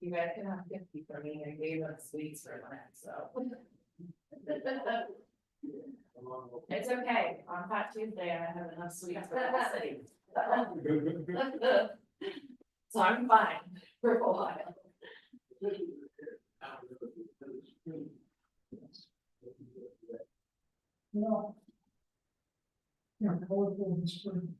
You guys can have 50 for me, I gave up sweets for Lent, so. It's okay, on Hot Tuesday, I have enough sweets for the city. So I'm fine for a while. No. Yeah, colorful in spring.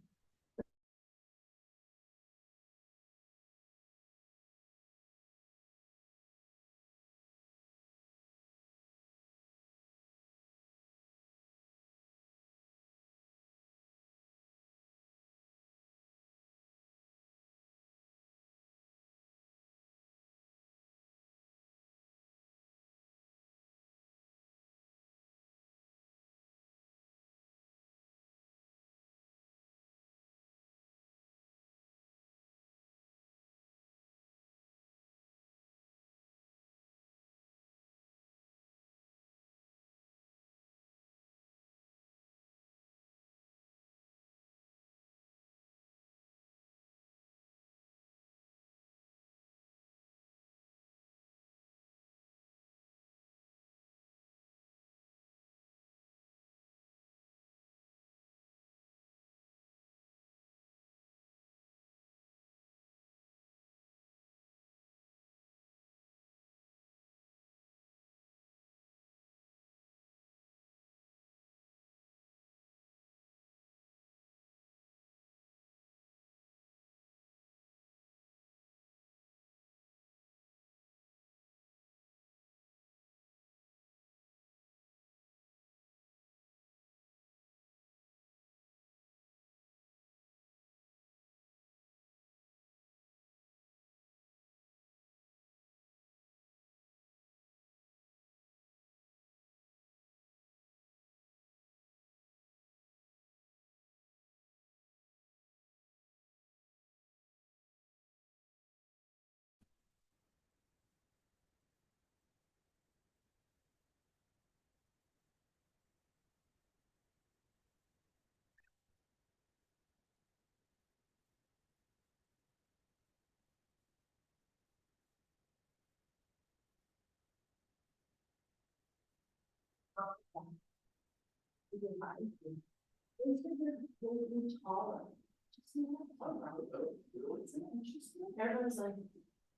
Everyone's like,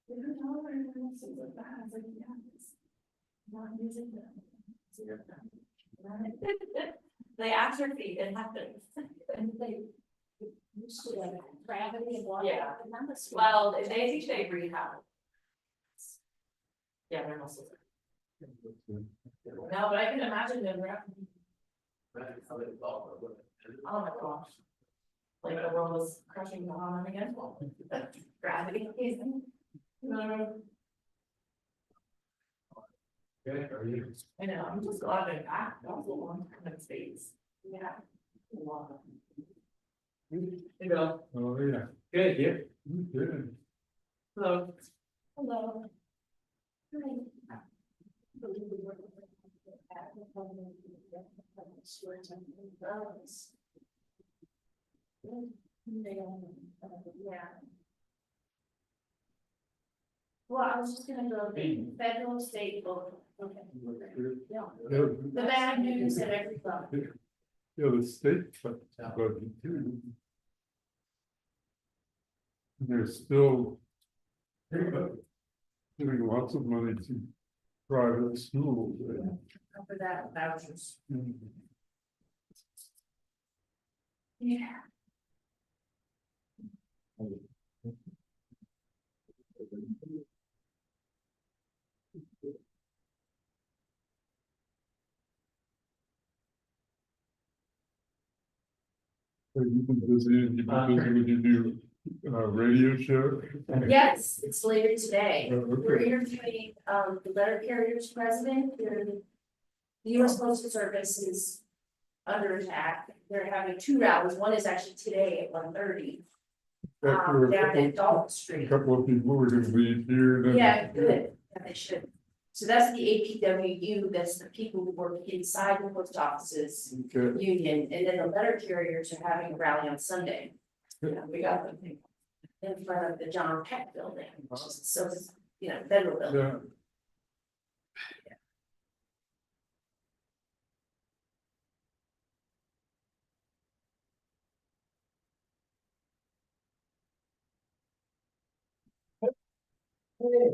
"You're taller and everyone says like that." I was like, "Yeah, it's not using that." They atrophy, it happens. And they. Used to like gravity and water. Yeah. And that was- Well, they think they rehab. Yeah, their muscles. No, but I can imagine them. Oh my gosh. Like the world is crushing down again. Gravity. I know, I'm just glad they're back. That was a long time in space. Yeah. Hey, Bill. Oh, yeah. Good, yeah. Good. Hello. Hello. Yeah. Well, I was just gonna go federal, state, local. Okay. Yeah. The bad news at every level. Yeah, the state cut budget too. They're still giving lots of money to private schools. For that vouchers. And Yeah. you've been busy, when you do radio show. Yes, it's later today. Oh, okay. We're interviewing the letter carriers president. The US Postal Service is under attack. They're having two rallies. One is actually today at 1:30. After Down at Dalton a Street. couple of people were gonna leave here. and then- Yeah, good. Yeah, they should. So that's the APWU, that's the people who work inside the post offices Okay, union, and then the letter carriers are having a rally on Sunday. Yeah, we got them. in front of the John Peck building, which is, so, it's, you know, federal building. Yeah.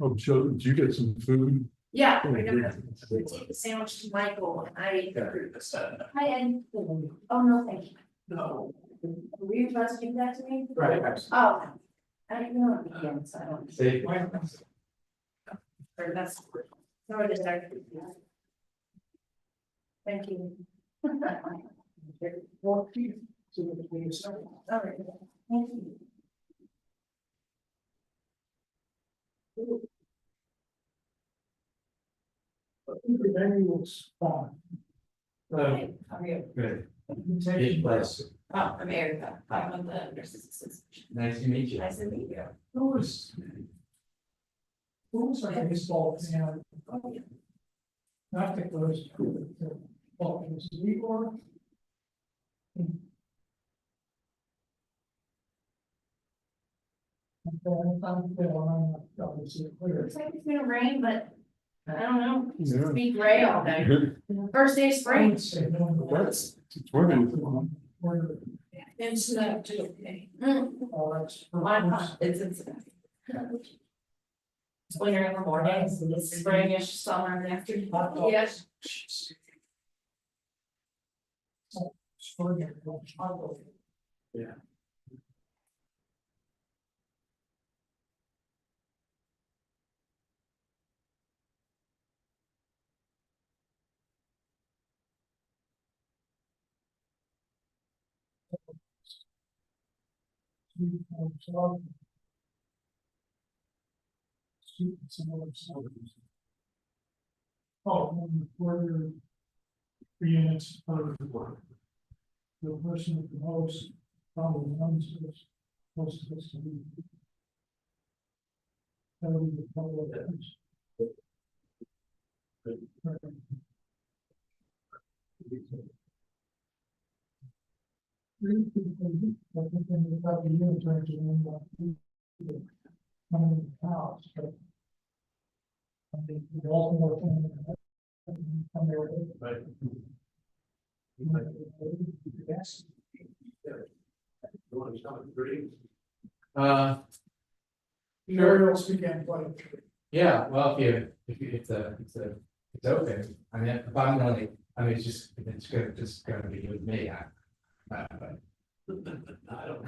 Oh, Joe, did you get some food? Yeah, Oh, we're gonna good. take the sandwich to Michael, and I ate the fruit. Yeah. Hi, Ed. Oh, no, thank you. No. Were you supposed to give that to me? Right. Oh, I didn't know it again, so I don't. See. Or that's. No, it is actually. Thank you. All right, thank you. The venue was fun. Good. Each place. Oh, I'm Erica, I'm on the nurses association. Nice to meet you. Nice to meet you. Who was our baseball fan? Not the first. Well, it was Igor. Looks like it's gonna rain, but I don't know, it's Yeah. gonna be gray all day. First day of spring. That's, it's windy. It's not too okay. It's It's winter in the mornings, it's springish, summer in the afternoon. Yes. Yeah. Oh, where three units per work. The person with the most, probably ones is most of us to be. That would be a couple of things. Really, I think in about the unit terms, you know, coming in the house, but. I think the ultimate thing. Come there. Right. Yes. Muriel's began playing. Yeah, well, if it's open, I mean, if I'm only, I mean, it's just gonna be with me, but. I don't.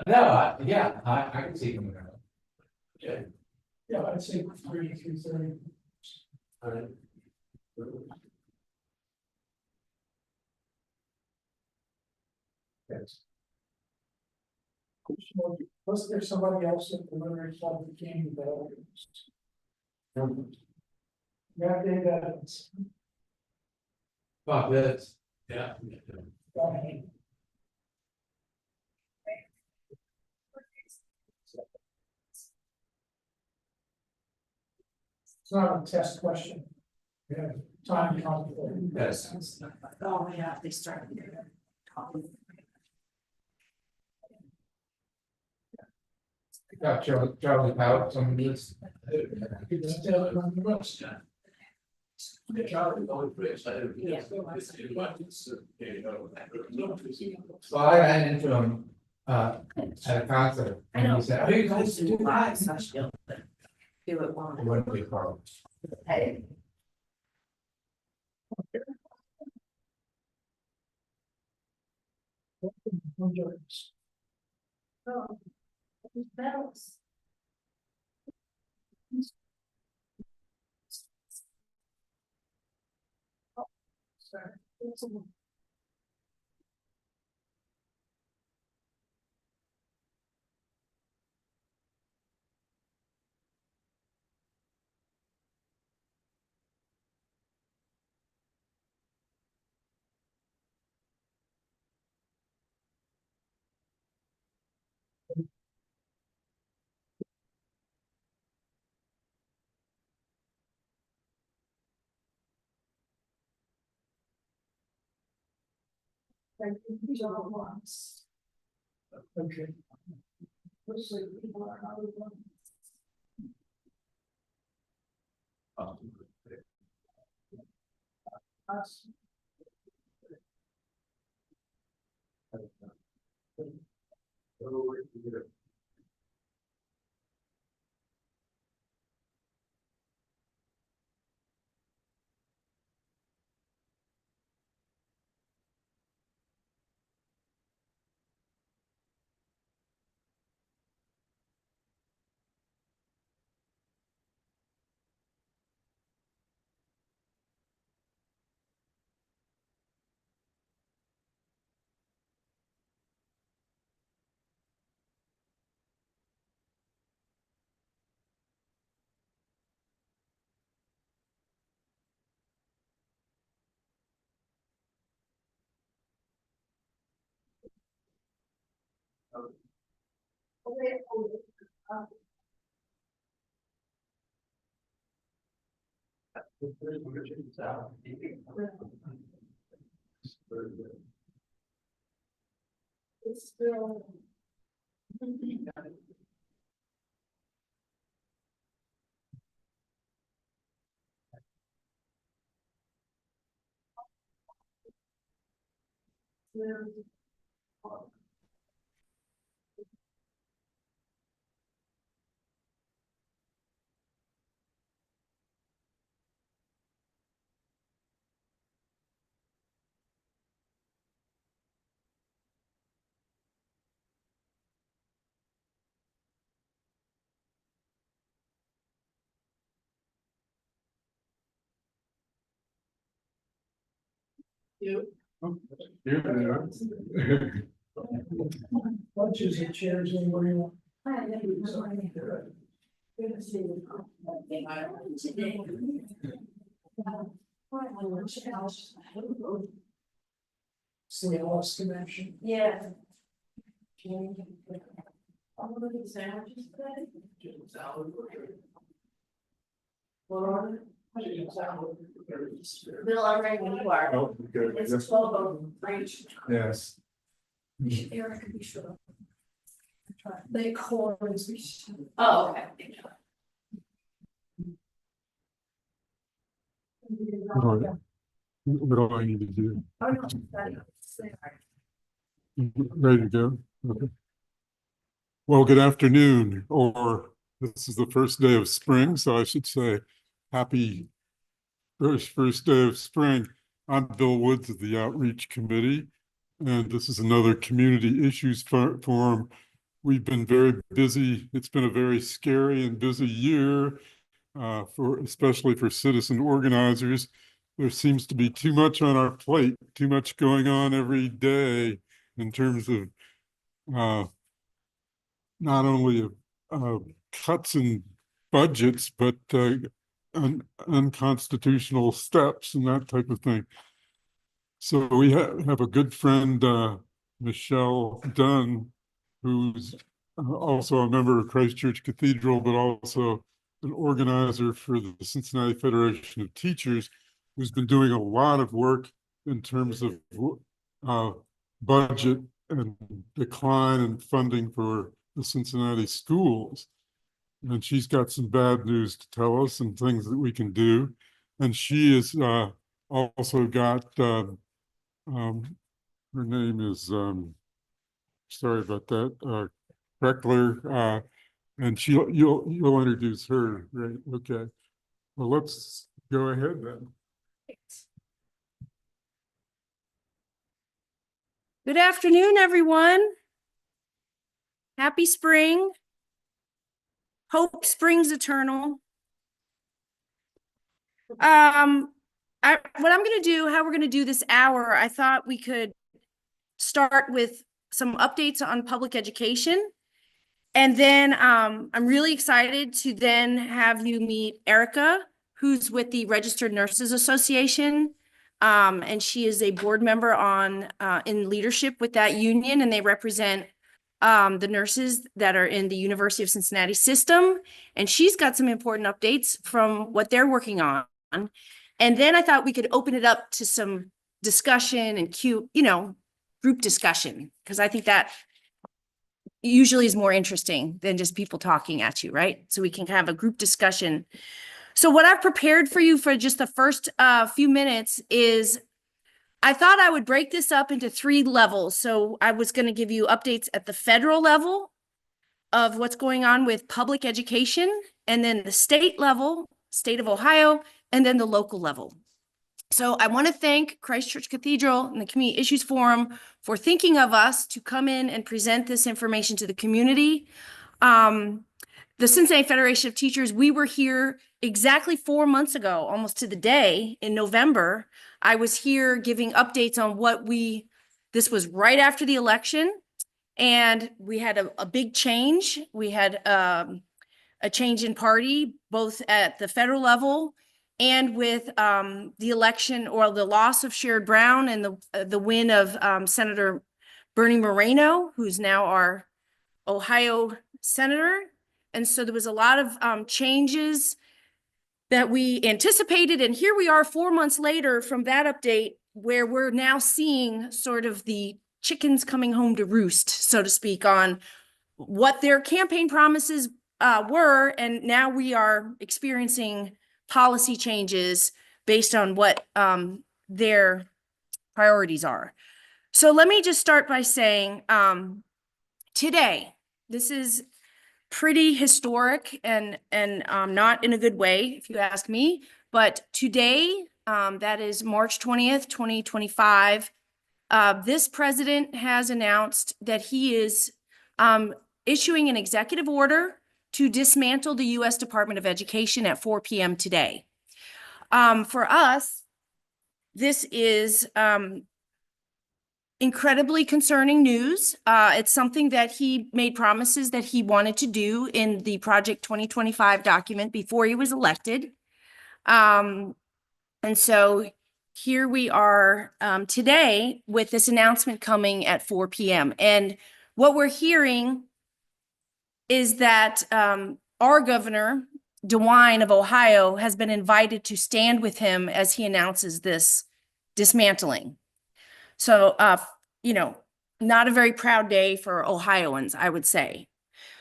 No, yeah, I can see them there. Yeah. Yeah, I'd say 3:30. Alright. Yes. Was there somebody else that delivered some game that? Yeah, Dave Evans. Fuck this. Yeah. It's not a test question. Yeah, time to contemplate. Yes. Oh, yeah, they started. Talking. Got Charlie Powell on the list. So I ran into him, at a concert, I and know. he said, "Are you guys do live?" So I should be able to do it while It wouldn't be a problem. I. Oh, bells. Sorry. Like, these are all ones. Okay. Let's see, people are out of one. Us. It's still. You. Bunches of chairs anybody want? See, I lost connection. Yeah. I'm looking at sandwiches today. Bill, I'm ready when you are. Oh, okay. It's 12:03. Yes. Eric, be sure. They call us. Oh, okay. What do I need to do? Oh, no, that's. Ready to go? Okay. Well, good afternoon, or this is the first day of spring, so I should say happy first day of spring. I'm Bill Woods of the Outreach Committee, and this is another Community Issues Forum. We've been very busy. It's been a very scary and busy year, especially for citizen organizers. There seems to be too much on our plate, too much going on every day in terms of not only cuts in budgets, but unconstitutional steps and that type of thing. So we have a good friend, Michelle Dunn, who's also a member of Christ Church Cathedral, but also an organizer for the Cincinnati Federation of Teachers, who's been doing a lot of work in terms of budget and decline in funding for the Cincinnati schools. And she's got some bad news to tell us and things that we can do. And she has also got, her name is, sorry about that, Reckler, and you'll introduce her, right? Okay. Well, let's go ahead then. Good afternoon, everyone. Happy spring. Hope springs eternal. What I'm going to do, how we're going to do this hour, I thought we could start with some updates on public education. And then I'm really excited to then have you meet Erica, who's with the Registered Nurses Association. And she is a board member on in leadership with that union, and they represent the nurses that are in the University of Cincinnati system. And she's got some important updates from what they're working on. And then I thought we could open it up to some discussion and group discussion, because I think that usually is more interesting than just people talking at you, right? So we can have a group discussion. So what I've prepared for you for just the first few minutes is I thought I would break this up into 3 levels. So I was going to give you updates at the federal level of what's going on with public education, and then the state level, state of Ohio, and then the local level. So I want to thank Christ Church Cathedral and the Community Issues Forum for thinking of us to come in and present this information to the community. The Cincinnati Federation of Teachers, we were here exactly 4 months ago, almost to the day in November. I was here giving updates on this was right after the election, and we had a big change. We had a change in party, both at the federal level and with the election or the loss of Sherrod Brown and the win of Senator Bernie Moreno, who's now our Ohio senator. And so there was a lot of changes that we anticipated. And here we are 4 months later from that update, where we're now seeing sort of the chickens coming home to roost, so to speak, on what their campaign promises were. And now we are experiencing policy changes based on what their priorities are. So let me just start by saying today, this is pretty historic and not in a good way, if you ask me. But today, that is March 20th, 2025, this president has announced that he is issuing an executive order to dismantle the U.S. Department of Education at 4 p.m. today. For us, this is incredibly concerning news. It's something that he made promises that he wanted to do in the Project 2025 document before he was elected. And so here we are today with this announcement coming at 4 p.m. And what we're hearing is that our governor, DeWine of Ohio, has been invited to stand with him as he announces this dismantling. So, not a very proud day for Ohioans, I would say.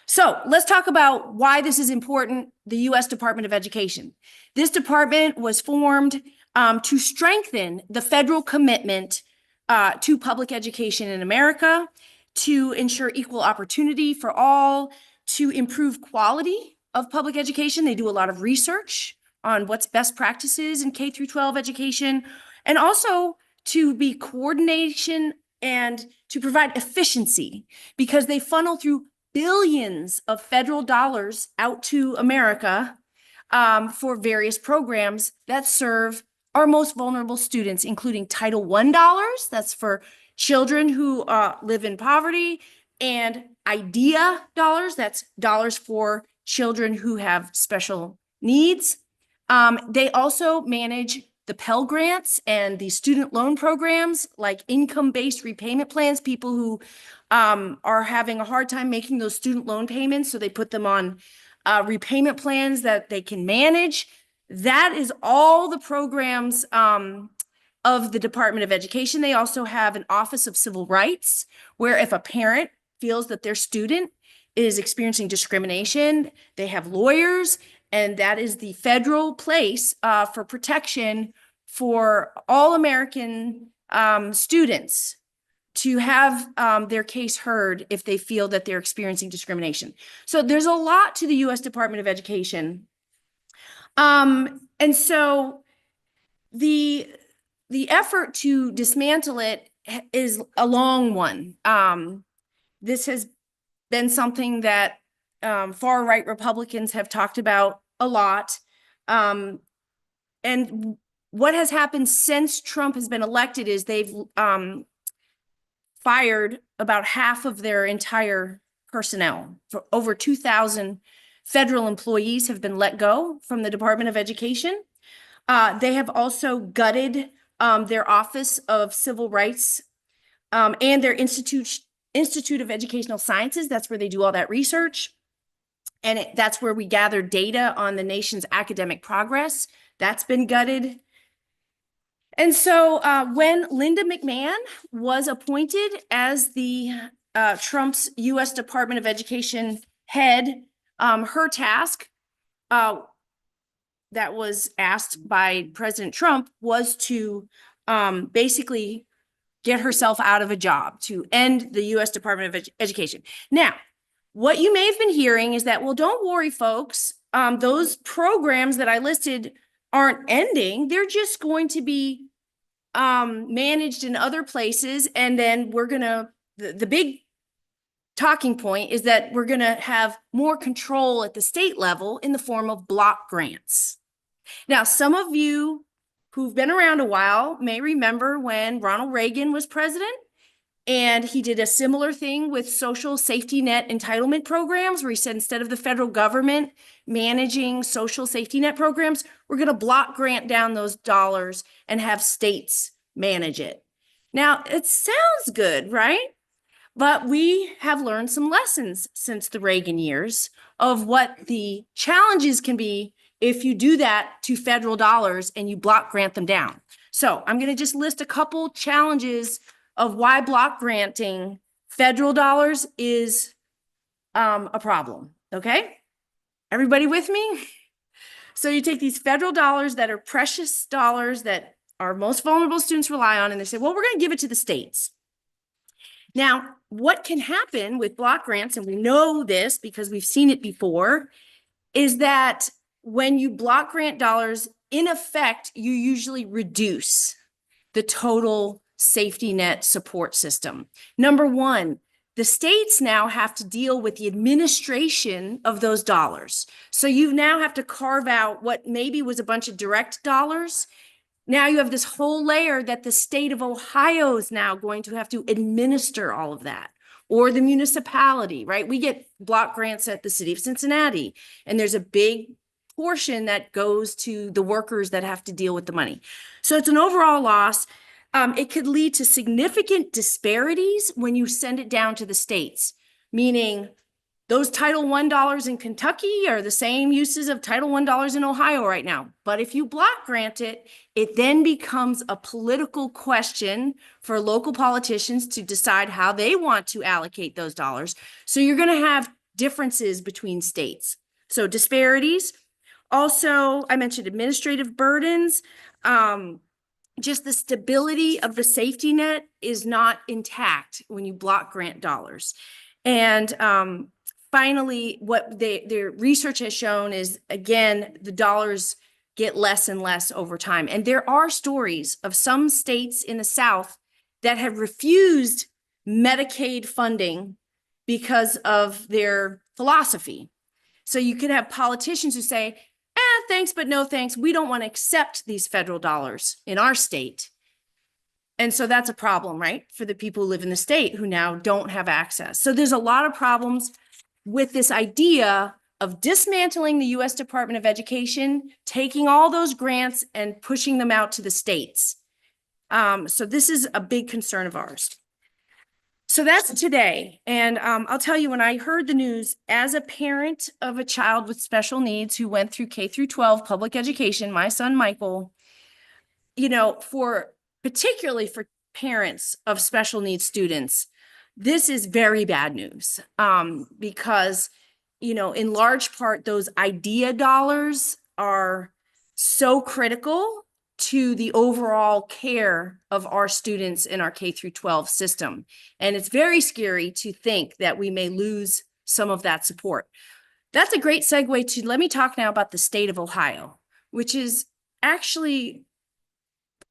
So let's talk about why this is important, the U.S. Department of Education. This department was formed to strengthen the federal commitment to public education in America, to ensure equal opportunity for all, to improve quality of public education. They do a lot of research on what's best practices in K through 12 education, and also to be coordination and to provide efficiency, because they funnel through billions of federal dollars out to America for various programs that serve our most vulnerable students, including Title I dollars, that's for children who live in poverty, and IDEA dollars, that's dollars for children who have special needs. They also manage the Pell Grants and the student loan programs, like income-based repayment plans, people who are having a hard time making those student loan payments, so they put them on repayment plans that they can manage. That is all the programs of the Department of Education. They also have an Office of Civil Rights, where if a parent feels that their student is experiencing discrimination, they have lawyers, and that is the federal place for protection for all American students to have their case heard if they feel that they're experiencing discrimination. So there's a lot to the U.S. Department of Education. And so the effort to dismantle it is a long one. This has been something that far-right Republicans have talked about a lot. And what has happened since Trump has been elected is they've fired about half of their entire personnel. For over 2,000 federal employees have been let go from the Department of Education. They have also gutted their Office of Civil Rights and their Institute of Educational Sciences. That's where they do all that research. And that's where we gather data on the nation's academic progress. That's been gutted. And so when Linda McMahon was appointed as the Trump's U.S. Department of Education head, her task that was asked by President Trump was to basically get herself out of a job, to end the U.S. Department of Education. Now, what you may have been hearing is that, well, don't worry, folks. Those programs that I listed aren't ending. They're just going to be managed in other places. And then we're going to, the big talking point is that we're going to have more control at the state level in the form of block grants. Now, some of you who've been around a while may remember when Ronald Reagan was president, and he did a similar thing with social safety net entitlement programs, where he said, instead of the federal government managing social safety net programs, we're going to block grant down those dollars and have states manage it. Now, it sounds good, right? But we have learned some lessons since the Reagan years of what the challenges can be if you do that to federal dollars and you block grant them down. So I'm going to just list a couple challenges of why block granting federal dollars is a problem. Okay, everybody with me? So you take these federal dollars that are precious dollars that our most vulnerable students rely on, and they say, well, we're going to give it to the states. Now, what can happen with block grants, and we know this because we've seen it before, is that when you block grant dollars, in effect, you usually reduce the total safety net support system. Number one, the states now have to deal with the administration of those dollars. So you now have to carve out what maybe was a bunch of direct dollars. Now you have this whole layer that the state of Ohio is now going to have to administer all of that, or the municipality, right? We get block grants at the city of Cincinnati, and there's a big portion that goes to the workers that have to deal with the money. So it's an overall loss. It could lead to significant disparities when you send it down to the states, meaning those Title I dollars in Kentucky are the same uses of Title I dollars in Ohio right now. But if you block grant it, it then becomes a political question for local politicians to decide how they want to allocate those dollars. So you're going to have differences between states. So disparities. Also, I mentioned administrative burdens. Just the stability of the safety net is not intact when you block grant dollars. And finally, what their research has shown is, again, the dollars get less and less over time. And there are stories of some states in the South that have refused Medicaid funding because of their philosophy. So you could have politicians who say, thanks, but no thanks. We don't want to accept these federal dollars in our state. And so that's a problem, right? For the people who live in the state who now don't have access. So there's a lot of problems with this idea of dismantling the U.S. Department of Education, taking all those grants and pushing them out to the states. So this is a big concern of ours. So that's today. And I'll tell you, when I heard the news, as a parent of a child with special needs who went through K through 12 public education, my son, Michael, you know, particularly for parents of special needs students, this is very bad news because, you know, in large part, those IDEA dollars are so critical to the overall care of our students in our K through 12 system. And it's very scary to think that we may lose some of that support. That's a great segue to, let me talk now about the state of Ohio, which is actually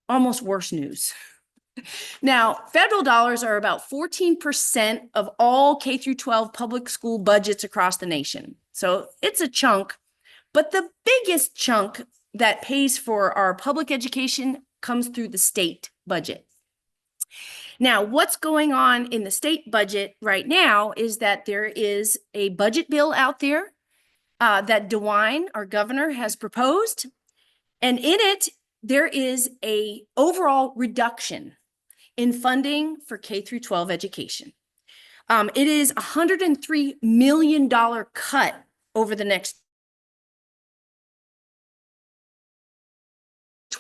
almost worse news. Now, federal dollars are about 14% of all K through 12 public school budgets across the nation. So it's a chunk, but the biggest chunk that pays for our public education comes through the state budget. Now, what's going on in the state budget right now is that there is a budget bill out there that DeWine, our governor, has proposed. And in it, there is an overall reduction in funding for K through 12 education. It is a $103 million cut over the next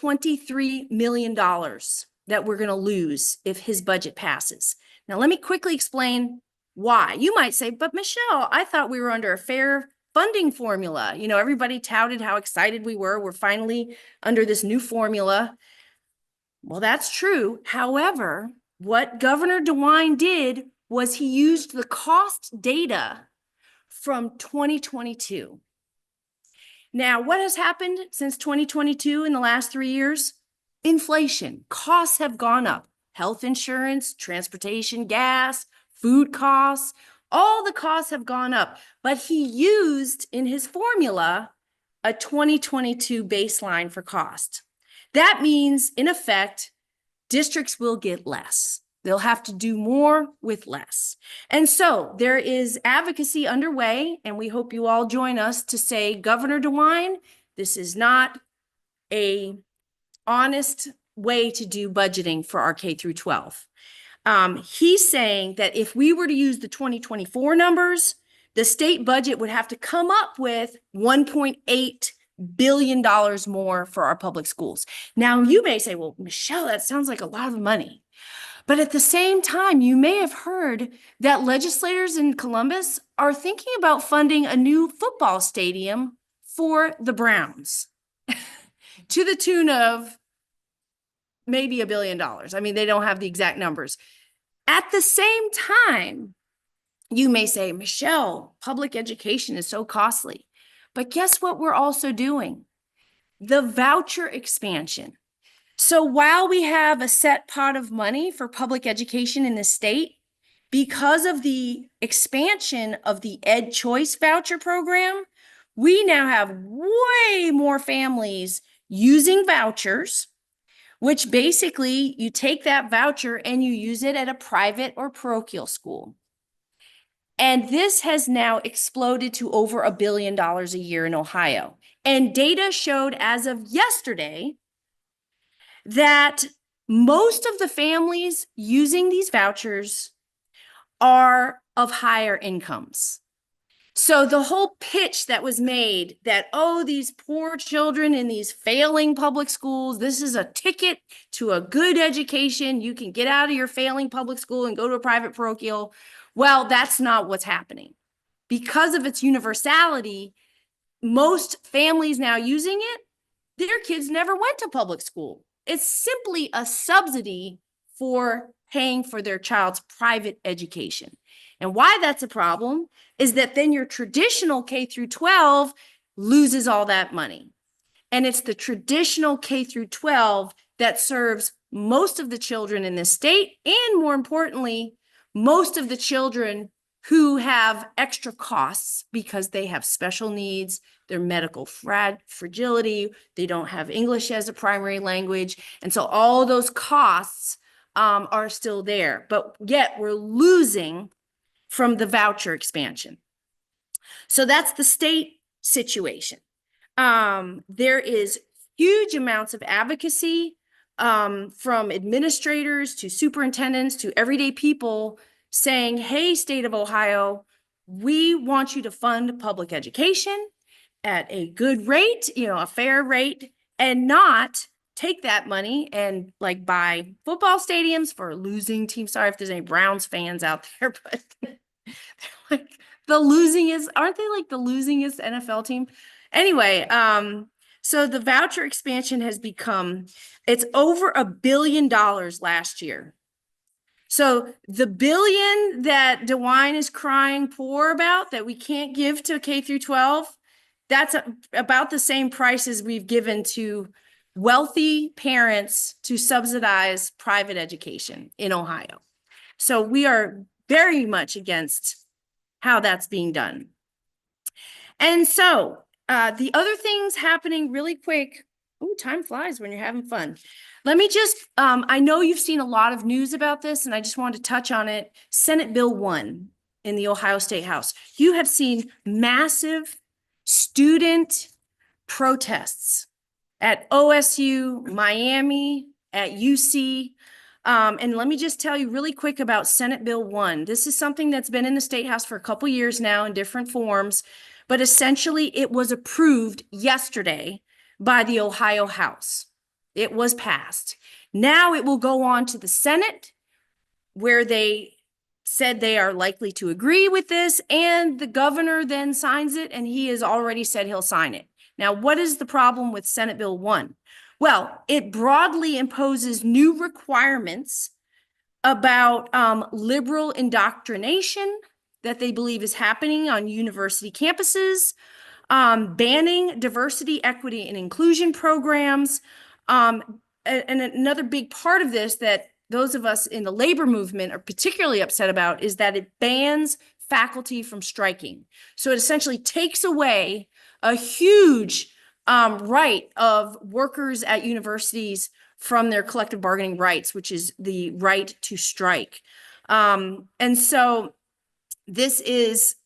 $23 million that we're going to lose if his budget passes. Now, let me quickly explain why. You might say, but Michelle, I thought we were under a fair funding formula. You know, everybody touted how excited we were. We're finally under this new formula. Well, that's true. However, what Governor DeWine did was he used the cost data from 2022. Now, what has happened since 2022 in the last 3 years? Inflation. Costs have gone up. Health insurance, transportation, gas, food costs, all the costs have gone up. But he used in his formula a 2022 baseline for cost. That means, in effect, districts will get less. They'll have to do more with less. And so there is advocacy underway, and we hope you all join us to say, Governor DeWine, this is not a honest way to do budgeting for our K through 12. He's saying that if we were to use the 2024 numbers, the state budget would have to come up with $1.8 billion more for our public schools. Now, you may say, well, Michelle, that sounds like a lot of money. But at the same time, you may have heard that legislators in Columbus are thinking about funding a new football stadium for the Browns to the tune of maybe $1 billion. I mean, they don't have the exact numbers. At the same time, you may say, Michelle, public education is so costly. But guess what we're also doing? The voucher expansion. So while we have a set pot of money for public education in the state, because of the expansion of the Ed Choice voucher program, we now have way more families using vouchers, which basically you take that voucher and you use it at a private or parochial school. And this has now exploded to over $1 billion a year in Ohio. And data showed as of yesterday that most of the families using these vouchers are of higher incomes. So the whole pitch that was made that, oh, these poor children in these failing public schools, this is a ticket to a good education. You can get out of your failing public school and go to a private parochial. Well, that's not what's happening. Because of its universality, most families now using it, their kids never went to public school. It's simply a subsidy for paying for their child's private education. And why that's a problem is that then your traditional K through 12 loses all that money. And it's the traditional K through 12 that serves most of the children in this state, and more importantly, most of the children who have extra costs because they have special needs, their medical fragility, they don't have English as a primary language. And so all those costs are still there, but yet we're losing from the voucher expansion. So that's the state situation. There is huge amounts of advocacy from administrators to superintendents to everyday people saying, hey, state of Ohio, we want you to fund public education at a good rate, you know, a fair rate, and not take that money and like buy football stadiums for losing teams. Sorry if there's any Browns fans out there, but they're like aren't they like the losingest NFL team? Anyway, so the voucher expansion has become, it's over $1 billion last year. So the billion that DeWine is crying poor about that we can't give to K through 12, that's about the same price as we've given to wealthy parents to subsidize private education in Ohio. So we are very much against how that's being done. And so the other things happening really quick. Oh, time flies when you're having fun. Let me just, I know you've seen a lot of news about this, and I just wanted to touch on it. Senate Bill 1 in the Ohio State House. You have seen massive student protests at OSU, Miami, at UC. And let me just tell you really quick about Senate Bill 1. This is something that's been in the State House for a couple years now in different forms, but essentially it was approved yesterday by the Ohio House. It was passed. Now it will go on to the Senate, where they said they are likely to agree with this, and the governor then signs it, and he has already said he'll sign it. Now, what is the problem with Senate Bill 1? Well, it broadly imposes new requirements about liberal indoctrination that they believe is happening on university campuses, banning diversity, equity, and inclusion programs. And another big part of this that those of us in the labor movement are particularly upset about is that it bans faculty from striking. So it essentially takes away a huge right of workers at universities from their collective bargaining rights, which is the right to strike. And so this is,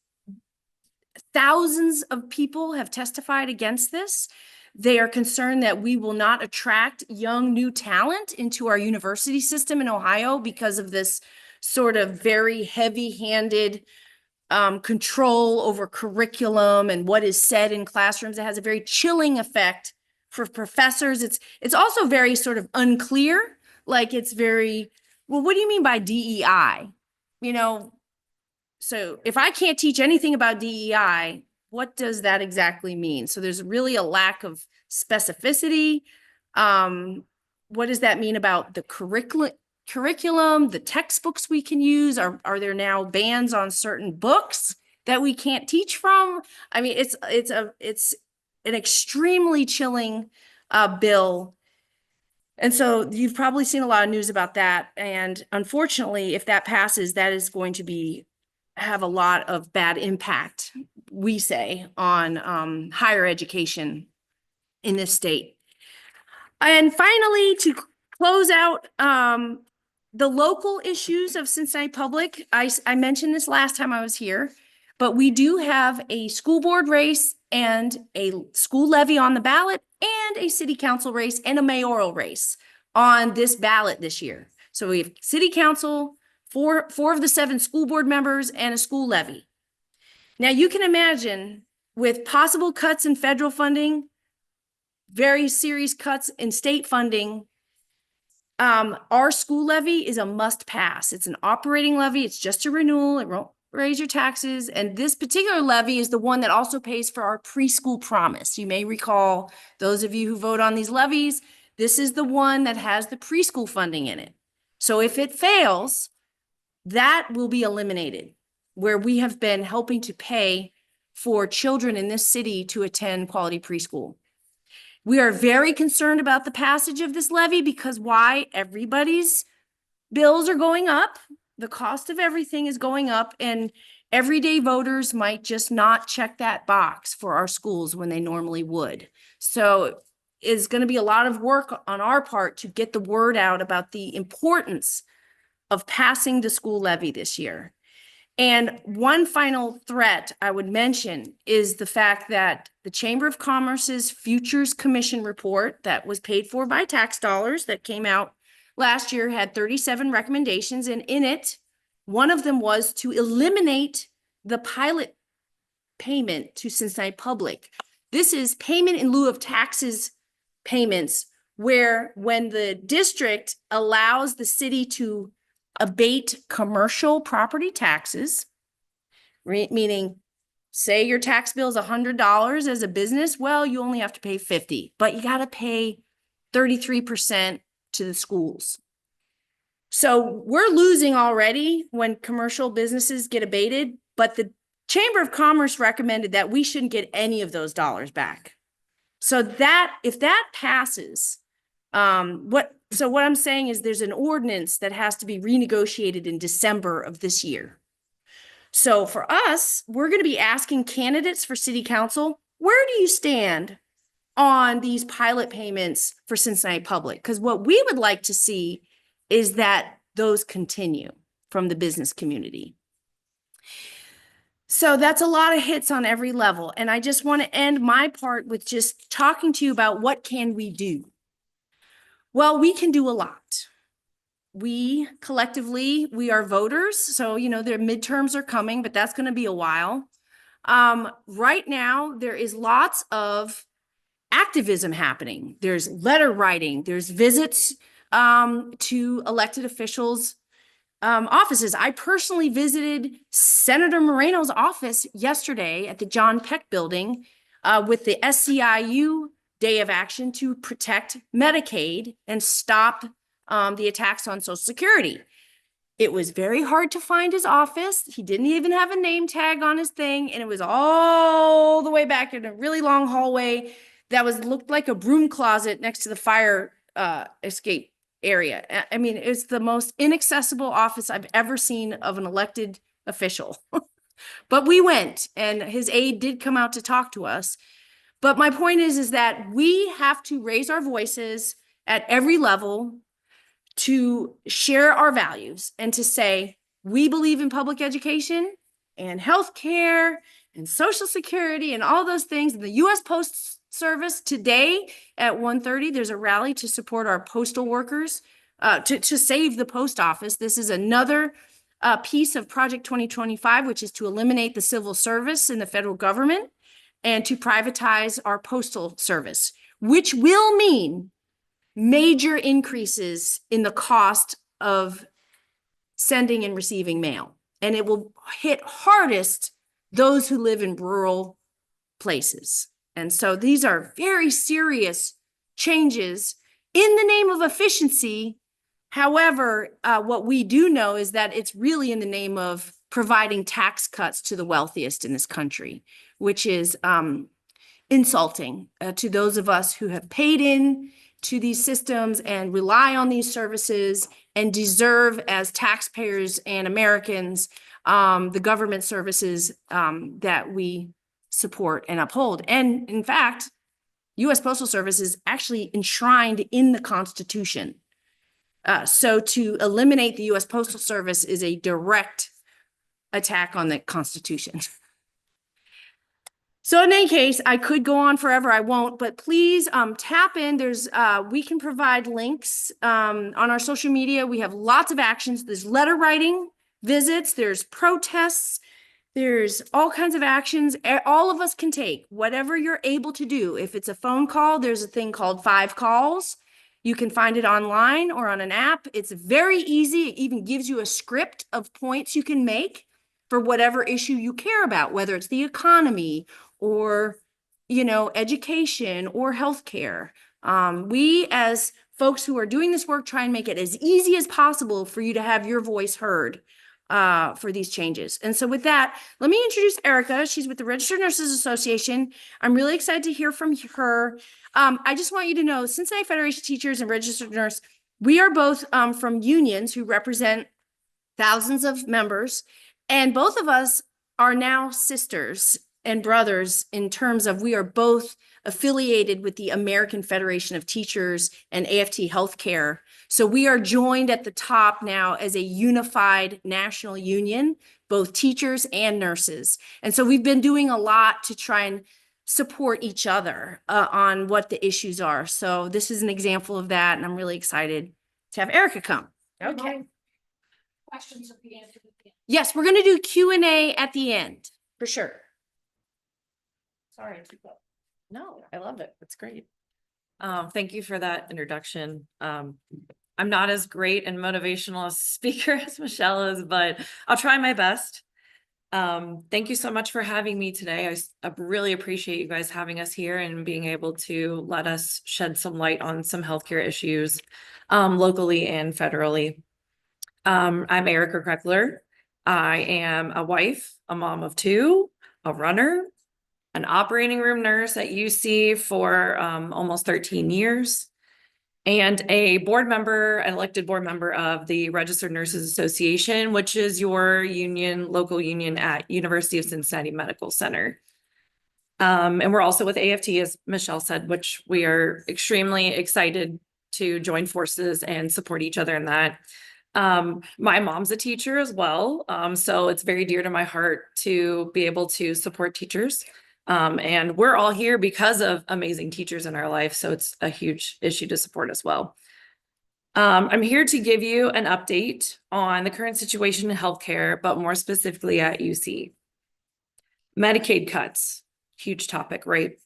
thousands of people have testified against this. They are concerned that we will not attract young new talent into our university system in Ohio because of this sort of very heavy-handed control over curriculum and what is said in classrooms. It has a very chilling effect for professors. It's also very sort of unclear. Like, it's very, well, what do you mean by DEI? You know, so if I can't teach anything about DEI, what does that exactly mean? So there's really a lack of specificity. What does that mean about the curriculum, the textbooks we can use? Are there now bans on certain books that we can't teach from? I mean, it's an extremely chilling bill. And so you've probably seen a lot of news about that. And unfortunately, if that passes, that is going to have a lot of bad impact, we say, on higher education in this state. And finally, to close out the local issues of Cincinnati Public, I mentioned this last time I was here, but we do have a school board race and a school levy on the ballot and a city council race and a mayoral race on this ballot this year. So we have city council, four of the 7 school board members, and a school levy. Now you can imagine, with possible cuts in federal funding, very serious cuts in state funding, our school levy is a must pass. It's an operating levy. It's just a renewal. It won't raise your taxes. And this particular levy is the one that also pays for our preschool promise. You may recall, those of you who vote on these levies, this is the one that has the preschool funding in it. So if it fails, that will be eliminated, where we have been helping to pay for children in this city to attend quality preschool. We are very concerned about the passage of this levy because why? Everybody's bills are going up. The cost of everything is going up, and everyday voters might just not check that box for our schools when they normally would. So it's going to be a lot of work on our part to get the word out about the importance of passing the school levy this year. And one final threat I would mention is the fact that the Chamber of Commerce's Futures Commission report that was paid for by tax dollars that came out last year had 37 recommendations, and in it, one of them was to eliminate the pilot payment to Cincinnati Public. This is payment in lieu of taxes payments, where when the district allows the city to abate commercial property taxes, meaning, say your tax bill is $100 as a business, well, you only have to pay $50, but you got to pay 33% to the schools. So we're losing already when commercial businesses get abated, but the Chamber of Commerce recommended that we shouldn't get any of those dollars back. So that, if that passes, what I'm saying is there's an ordinance that has to be renegotiated in December of this year. So for us, we're going to be asking candidates for city council, where do you stand on these pilot payments for Cincinnati Public? Because what we would like to see is that those continue from the business community. So that's a lot of hits on every level. And I just want to end my part with just talking to you about what can we do? Well, we can do a lot. We collectively, we are voters. So, you know, their midterms are coming, but that's going to be a while. Right now, there is lots of activism happening. There's letter writing, there's visits to elected officials' offices. I personally visited Senator Moreno's office yesterday at the John Peck Building with the SEIU Day of Action to protect Medicaid and stop the attacks on Social Security. It was very hard to find his office. He didn't even have a name tag on his thing, and it was all the way back in a really long hallway that looked like a broom closet next to the fire escape area. I mean, it's the most inaccessible office I've ever seen of an elected official. But we went, and his aide did come out to talk to us. But my point is that we have to raise our voices at every level to share our values and to say, we believe in public education and healthcare and Social Security and all those things. And the U.S. Post Service today at 1:30, there's a rally to support our postal workers, to save the post office. This is another piece of Project 2025, which is to eliminate the civil service in the federal government and to privatize our postal service, which will mean major increases in the cost of sending and receiving mail. And it will hit hardest those who live in rural places. And so these are very serious changes in the name of efficiency. However, what we do know is that it's really in the name of providing tax cuts to the wealthiest in this country, which is insulting to those of us who have paid in to these systems and rely on these services and deserve as taxpayers and Americans the government services that we support and uphold. And in fact, U.S. Postal Service is actually enshrined in the Constitution. So to eliminate the U.S. Postal Service is a direct attack on the Constitution. So in any case, I could go on forever. I won't, but please tap in. We can provide links on our social media. We have lots of actions. There's letter writing, visits, there's protests, there's all kinds of actions. All of us can take whatever you're able to do. If it's a phone call, there's a thing called 5 calls. You can find it online or on an app. It's very easy. It even gives you a script of points you can make for whatever issue you care about, whether it's the economy or, education or healthcare. We as folks who are doing this work try and make it as easy as possible for you to have your voice heard for these changes. And so with that, let me introduce Erica. She's with the Registered Nurses Association. I'm really excited to hear from her. I just want you to know, Cincinnati Federation of Teachers and Registered Nurse, we are both from unions who represent thousands of members, and both of us are now sisters and brothers in terms of we are both affiliated with the American Federation of Teachers and AFT Healthcare. So we are joined at the top now as a unified national union, both teachers and nurses. And so we've been doing a lot to try and support each other on what the issues are. So this is an example of that, and I'm really excited to have Erica come. Okay. Questions will be answered at the end. Yes, we're going to do Q&A at the end, for sure. Sorry, keep up. No, I love it. It's great. Thank you for that introduction. I'm not as great and motivational a speaker as Michelle is, but I'll try my best. Thank you so much for having me today. I really appreciate you guys having us here and being able to let us shed some light on some healthcare issues locally and federally. I'm Erica Kreckler. I am a wife, a mom of 2, a runner, an operating room nurse at UC for almost 13 years, and a board member, an elected board member of the Registered Nurses Association, which is your union, local union at University of Cincinnati Medical Center. And we're also with AFT, as Michelle said, which we are extremely excited to join forces and support each other in that. My mom's a teacher as well, so it's very dear to my heart to be able to support teachers. And we're all here because of amazing teachers in our life, so it's a huge issue to support as well. I'm here to give you an update on the current situation in healthcare, but more specifically at UC. Medicaid cuts, huge topic, right?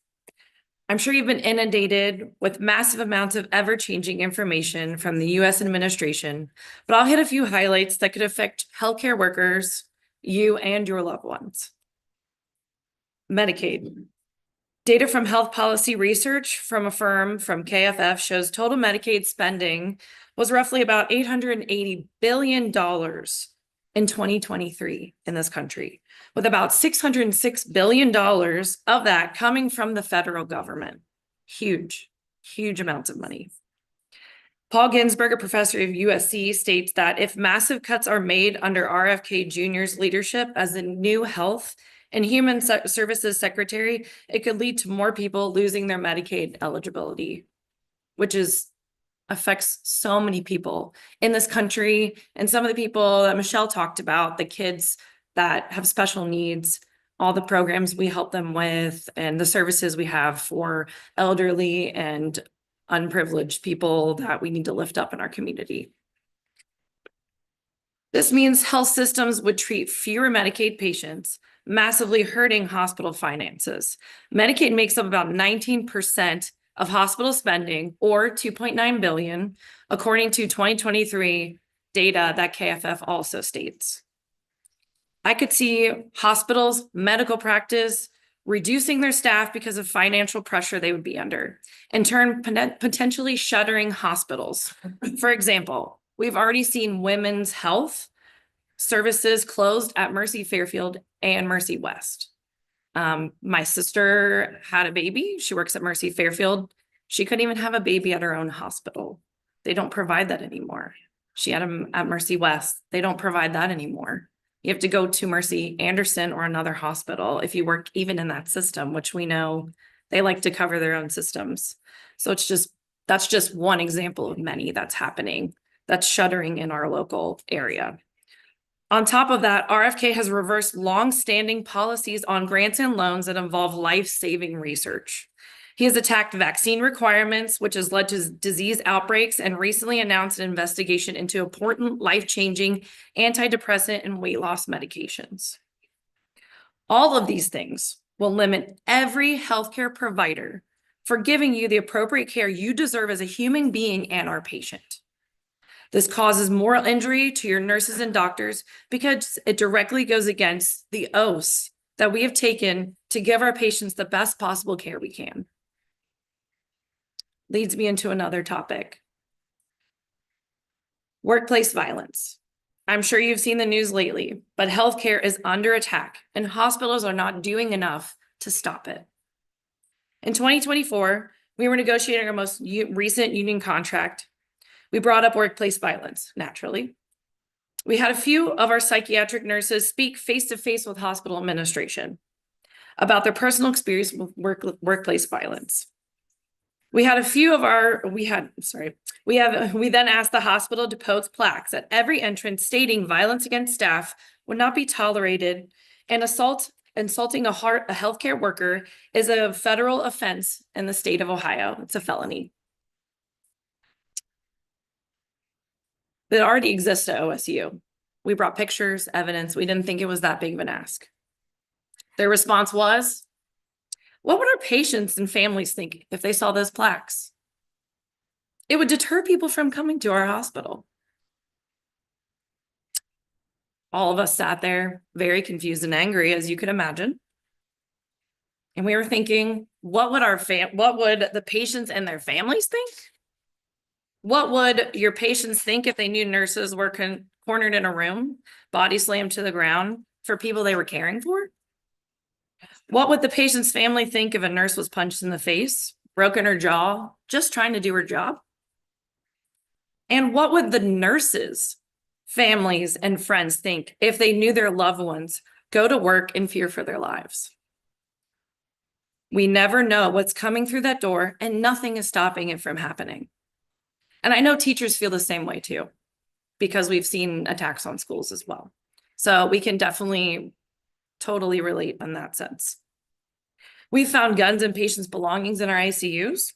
I'm sure you've been inundated with massive amounts of ever-changing information from the US administration, but I'll hit a few highlights that could affect healthcare workers, you and your loved ones. Medicaid. Data from Health Policy Research from a firm from KFF shows total Medicaid spending was roughly about $880 billion in 2023 in this country, with about $606 billion of that coming from the federal government. Huge, huge amounts of money. Paul Ginsberg, a professor of USC, states that if massive cuts are made under RFK Jr.'s leadership as the new Health and Human Services Secretary, it could lead to more people losing their Medicaid eligibility, which affects so many people in this country. And some of the people that Michelle talked about, the kids that have special needs, all the programs we help them with, and the services we have for elderly and unprivileged people that we need to lift up in our community. This means health systems would treat fewer Medicaid patients, massively hurting hospital finances. Medicaid makes up about 19% of hospital spending, or $2.9 billion, according to 2023 data that KFF also states. I could see hospitals, medical practice, reducing their staff because of financial pressure they would be under, in turn potentially shuttering hospitals. For example, we've already seen women's health services closed at Mercy Fairfield and Mercy West. My sister had a baby. She works at Mercy Fairfield. She couldn't even have a baby at her own hospital. They don't provide that anymore. She had him at Mercy West. They don't provide that anymore. You have to go to Mercy Anderson or another hospital if you work even in that system, which we know they like to cover their own systems. So that's just one example of many that's happening, that's shuttering in our local area. On top of that, RFK has reversed long-standing policies on grants and loans that involve life-saving research. He has attacked vaccine requirements, which has led to disease outbreaks, and recently announced an investigation into important life-changing antidepressant and weight loss medications. All of these things will limit every healthcare provider for giving you the appropriate care you deserve as a human being and our patient. This causes moral injury to your nurses and doctors because it directly goes against the oaths that we have taken to give our patients the best possible care we can. Leads me into another topic. Workplace violence. I'm sure you've seen the news lately, but healthcare is under attack and hospitals are not doing enough to stop it. In 2024, we were negotiating our most recent union contract. We brought up workplace violence, naturally. We had a few of our psychiatric nurses speak face-to-face with hospital administration about their personal experience with workplace violence. We then asked the hospital to post plaques at every entrance stating violence against staff would not be tolerated, and insulting a healthcare worker is a federal offense in the state of Ohio. It's a felony. That already exists at OSU. We brought pictures, evidence. We didn't think it was that big of an ask. Their response was, what would our patients and families think if they saw those plaques? It would deter people from coming to our hospital. All of us sat there very confused and angry, as you could imagine. And we were thinking, what would the patients and their families think? What would your patients think if they knew nurses were cornered in a room, body slammed to the ground for people they were caring for? What would the patient's family think if a nurse was punched in the face, broken her jaw, just trying to do her job? And what would the nurses' families and friends think if they knew their loved ones go to work in fear for their lives? We never know what's coming through that door, and nothing is stopping it from happening. And I know teachers feel the same way too, because we've seen attacks on schools as well. So we can definitely totally relate in that sense. We found guns in patients' belongings in our ICUs.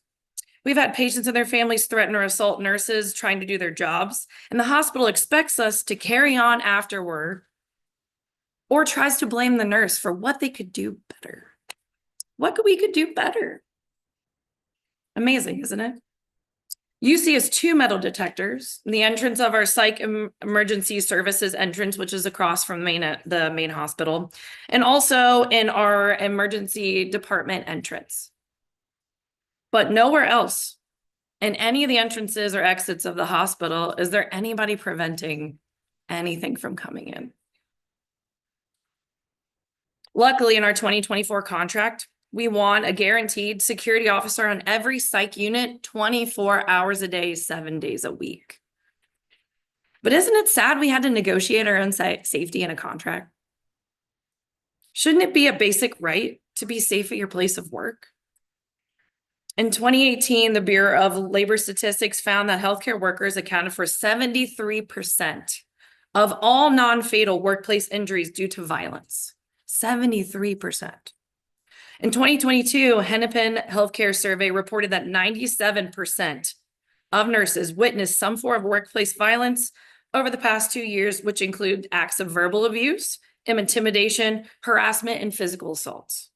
We've had patients and their families threaten or assault nurses trying to do their jobs, and the hospital expects us to carry on afterward or tries to blame the nurse for what they could do better. What we could do better? Amazing, isn't it? UC has 2 metal detectors. The entrance of our psych emergency services entrance, which is across from the main hospital, and also in our emergency department entrance. But nowhere else in any of the entrances or exits of the hospital is there anybody preventing anything from coming in. Luckily, in our 2024 contract, we want a guaranteed security officer on every psych unit 24 hours a day, 7 days a week. But isn't it sad we had to negotiate our own safety in a contract? Shouldn't it be a basic right to be safe at your place of work? In 2018, the Bureau of Labor Statistics found that healthcare workers accounted for 73% of all non-fatal workplace injuries due to violence. 73%. In 2022, Hennepin Healthcare Survey reported that 97% of nurses witnessed some form of workplace violence over the past 2 years, which include acts of verbal abuse, intimidation, harassment, and physical assaults.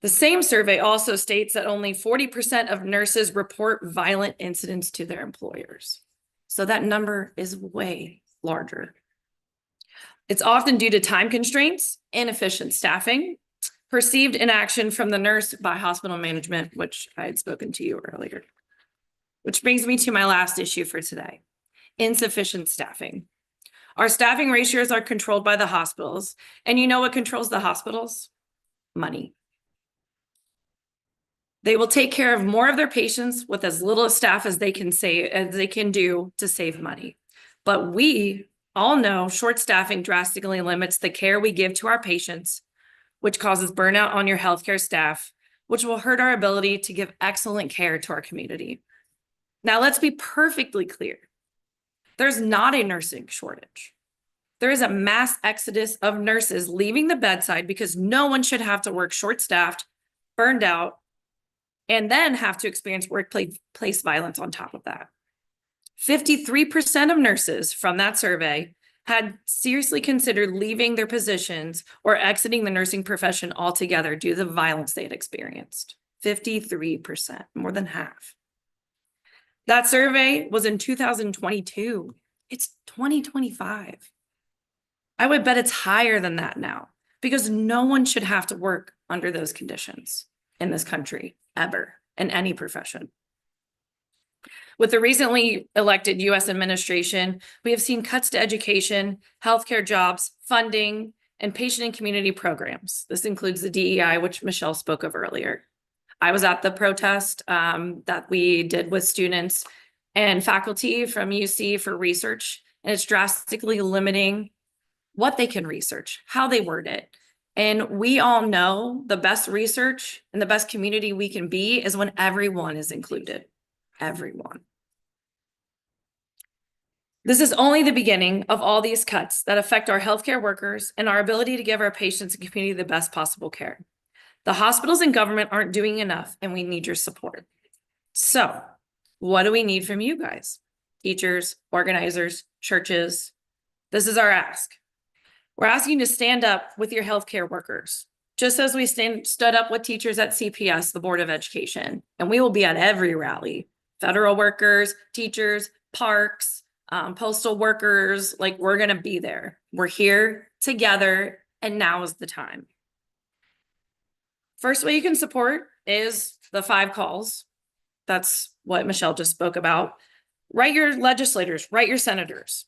The same survey also states that only 40% of nurses report violent incidents to their employers. So that number is way larger. It's often due to time constraints, inefficient staffing, perceived inaction from the nurse by hospital management, which I had spoken to you earlier. Which brings me to my last issue for today, insufficient staffing. Our staffing ratios are controlled by the hospitals. And you know what controls the hospitals? Money. They will take care of more of their patients with as little staff as they can do to save money. But we all know short staffing drastically limits the care we give to our patients, which causes burnout on your healthcare staff, which will hurt our ability to give excellent care to our community. Now, let's be perfectly clear. There's not a nursing shortage. There is a mass exodus of nurses leaving the bedside because no one should have to work short-staffed, burned out, and then have to experience workplace violence on top of that. 53% of nurses from that survey had seriously considered leaving their positions or exiting the nursing profession altogether due to the violence they had experienced. 53%, more than half. That survey was in 2022. It's 2025. I would bet it's higher than that now because no one should have to work under those conditions in this country, ever, in any profession. With the recently elected U.S. administration, we have seen cuts to education, healthcare jobs, funding, and patient and community programs. This includes the DEI, which Michelle spoke of earlier. I was at the protest that we did with students and faculty from UC for research, and it's drastically limiting what they can research, how they word it. And we all know the best research and the best community we can be is when everyone is included. Everyone. This is only the beginning of all these cuts that affect our healthcare workers and our ability to give our patients and community the best possible care. The hospitals and government aren't doing enough, and we need your support. So, what do we need from you guys? Teachers, organizers, churches. This is our ask. We're asking you to stand up with your healthcare workers, just as we stood up with teachers at CPS, the Board of Education, and we will be at every rally. Federal workers, teachers, parks, postal workers, like we're gonna be there. We're here together, and now is the time. First way you can support is the 5 calls. That's what Michelle just spoke about. Write your legislators, write your senators.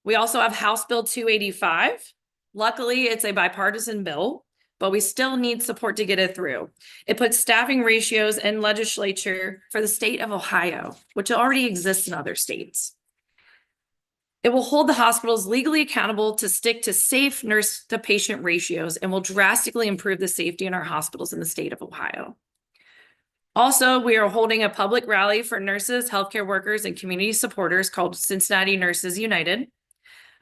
We also have House Bill 285. Luckily, it's a bipartisan bill, but we still need support to get it through. It puts staffing ratios in legislature for the state of Ohio, which already exists in other states. It will hold the hospitals legally accountable to stick to safe nurse-to-patient ratios and will drastically improve the safety in our hospitals in the state of Ohio. Also, we are holding a public rally for nurses, healthcare workers, and community supporters called Cincinnati Nurses United.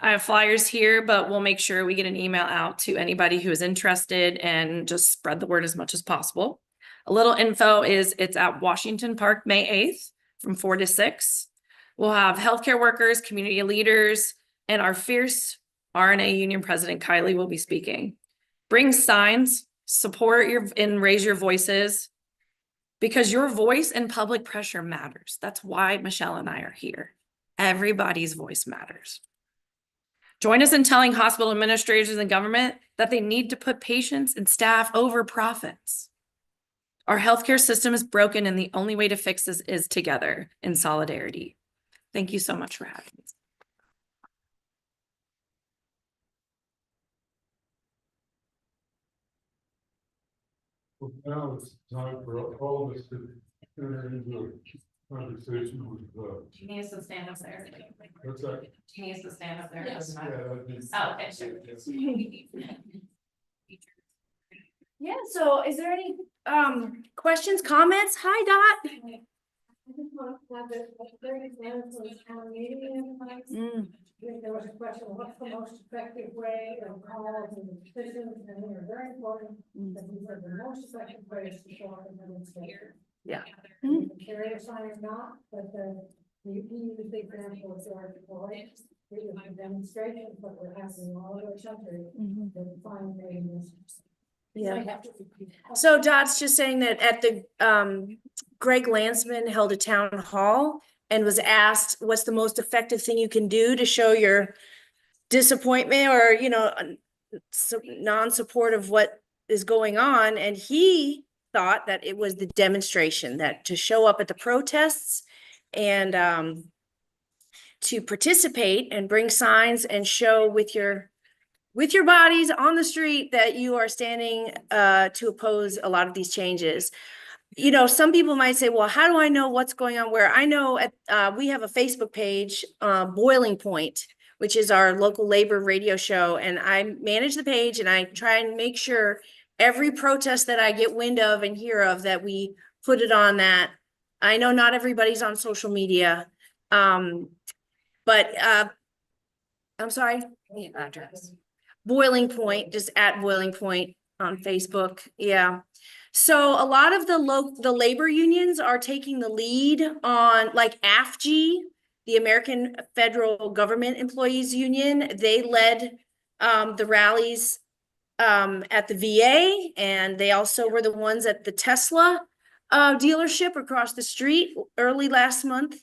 I have flyers here, but we'll make sure we get an email out to anybody who is interested and just spread the word as much as possible. A little info is it's at Washington Park, May 8th from 4 to 6. We'll have healthcare workers, community leaders, and our fierce RNA Union President Kylie will be speaking. Bring signs, support and raise your voices, because your voice and public pressure matters. That's why Michelle and I are here. Everybody's voice matters. Join us in telling hospital administrators and government that they need to put patients and staff over profits. Our healthcare system is broken, and the only way to fix this is together in solidarity. Thank you so much for having me. Well, now it's time for all of us to enter into a conversation with, She needs to stand up there. what's that? She needs to stand up there. Yes. Yeah, that'd be- Oh, okay, sure. Yeah, so is there any questions, comments? Hi, Dot. I just want to have a very example of town meeting. Mm. There was a question, what's the most effective way of calls and decisions, and they're very important, that these are the most effective ways to show up in demonstration. Yeah. You can carry a sign or not, but you use the example of George Floyd, we have demonstrations, but we're having all over the country, that find ways. Yeah. So Dot's just saying that at the, Greg Landsman held a town hall and was asked, what's the most effective thing you can do to show your disappointment or, you know, non-support of what is going on? And he thought that it was the demonstration, that to show up at the protests and, to participate and bring signs and show with your bodies on the street that you are standing to oppose a lot of these changes. You know, some people might say, well, how do I know what's going on where? I know we have a Facebook page, Boiling Point, which is our local labor radio show. And I manage the page and I try and make sure every protest that I get wind of and hear of that we put it on that. I know not everybody's on social media. But I'm sorry, address. Boiling Point, just at Boiling Point on Facebook, yeah. So a lot of the labor unions are taking the lead on, like AFG, the American Federal Government Employees Union. They led the rallies at the VA, and they also were the ones at the Tesla dealership across the street early last month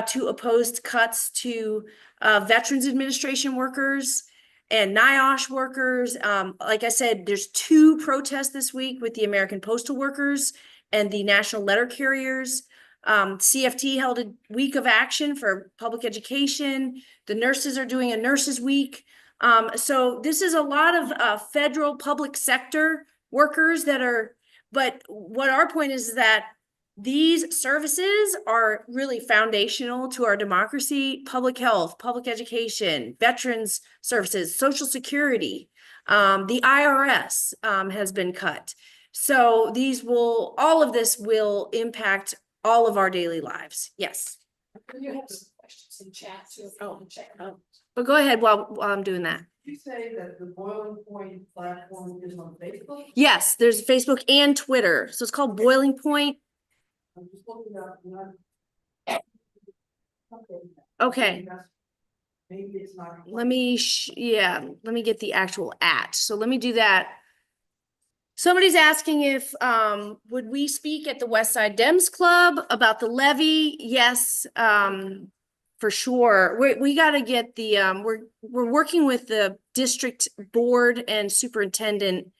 to oppose cuts to Veterans Administration workers and NIOSH workers. Like I said, there's 2 protests this week with the American Postal Workers and the National Letter Carriers. CFT held a week of action for public education. The nurses are doing a nurses week. So this is a lot of federal public sector workers that are, but what our point is that these services are really foundational to our democracy: public health, public education, veterans services, Social Security. The IRS has been cut. So all of this will impact all of our daily lives. Yes. You have some questions in chat too. But go ahead while I'm doing that. You say that the Boiling Point platform is on Facebook? Yes, there's Facebook and Twitter. So it's called Boiling Point. I'm just looking up. Okay. Maybe it's not. Let me get the actual @ So let me do that. Somebody's asking if would we speak at the West Side Dems Club about the levy? Yes, for sure. We got to get the we're working with the district board and superintendent